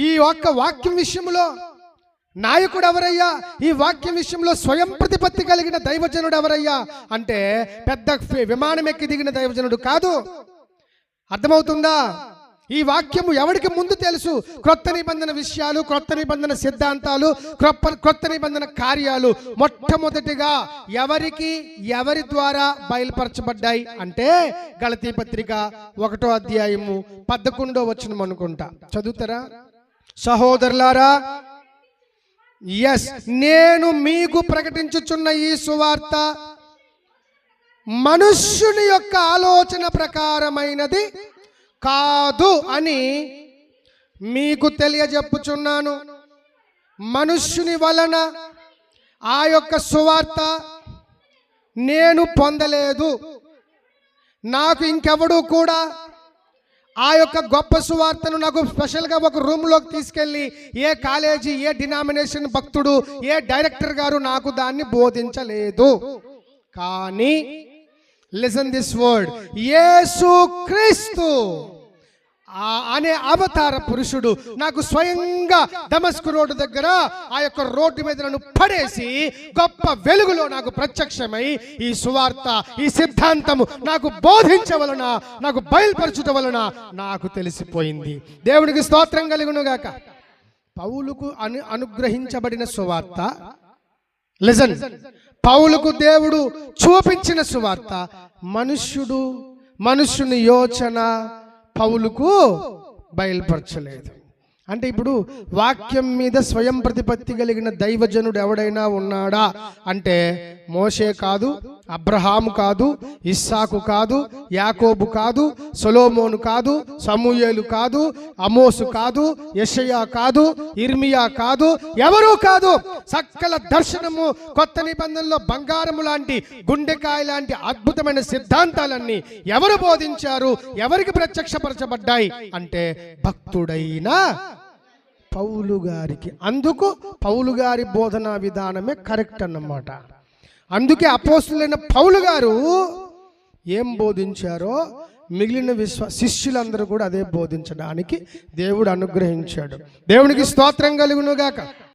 ఈ ఒక్క వాక్యం విషయంలో నాయకుడు ఎవరయ్యా? ఈ వాక్యం విషయంలో స్వయం ప్రతిపత్తి కలిగిన దైవజనుడు ఎవరయ్యా అంటే పెద్ద విమానం ఎక్కి దిగిన దైవజనుడు కాదు. అర్థమవుతుందా? ఈ వాక్యము ఎవరికి ముందు తెలుసు? క్రొత్త నిబంధన విషయాలు, క్రొత్త నిబంధన సిద్ధాంతాలు, క్రొత్త నిబంధన కార్యాలు మొట్టమొదటిగా ఎవరి ద్వారా బయలుపరచబడ్డాయి అంటే గలతీ పత్రిక 1వ అధ్యాయము 11వ వచనం అనుకుంటా. చదువుతారా సహోదరులారా? నేను మీకు ప్రకటించుచున్న ఈ సువార్త మనుష్యుని యొక్క ఆలోచన ప్రకారమైనది కాదు అని మీకు తెలియజెప్పుచున్నాను. మనుష్యుని వలన ఆ యొక్క సువార్త నేను పొందలేదు. నాకు ఇంకెవడు కూడా ఆ యొక్క గొప్ప సువార్తను నాకు స్పెషల్గా ఒక రూమ్లోకి తీసుకెళ్ళి ఏ కాలేజీ, ఏ డినామినేషన్ భక్తుడు, ఏ డైరెక్టర్ గారు నాకు దాన్ని బోధించలేదు. కానీ లిసన్ దిస్ వర్డ్, యేసుక్రీస్తు అనే అవతార పురుషుడు నాకు స్వయంగా దమస్కు రోడ్డు దగ్గర ఆ యొక్క రోడ్డు మీద నన్ను పడేసి గొప్ప వెలుగులో నాకు ప్రత్యక్షమై ఈ సువార్త, ఈ సిద్ధాంతము నాకు బోధించవలన, నాకు బయలుపరచుట వలన నాకు తెలిసిపోయింది. దేవునికి స్తోత్రం కలుగునుగాక. పౌలుకు అనుగ్రహించబడిన సువార్త, లిసన్, పౌలుకు దేవుడు చూపించిన సువార్త మనుష్యుని యోచన పౌలుకు బయలుపరచలేదు. అంటే ఇప్పుడు వాక్యం మీద స్వయం ప్రతిపత్తి కలిగిన దైవజనుడు ఎవడైనా ఉన్నాడా అంటే మోషే కాదు, అబ్రహాము కాదు, ఇస్సాకు కాదు, యాకోబు కాదు, సొలొమోను కాదు, సమూయేలు కాదు, ఆమోసు కాదు, యెషయా కాదు, ఇర్మియా కాదు, ఎవరూ కాదు. సకల దర్శనము, కొత్త నిబంధనలో బంగారము లాంటి, గుండెకాయ లాంటి అద్భుతమైన సిద్ధాంతాలన్నీ ఎవరు బోధించారు, ఎవరికి ప్రత్యక్షపరచబడ్డాయి అంటే భక్తుడైన పౌలు గారికి. అందుకు పౌలు గారి బోధనా విధానమే కరెక్ట్ అన్నమాట. అందుకే అపోస్తులైన పౌలు గారు ఏం బోధించారో మిగిలిన శిష్యులందరూ కూడా అదే బోధించడానికి దేవుడు అనుగ్రహించాడు. దేవునికి స్తోత్రం కలుగునుగాక.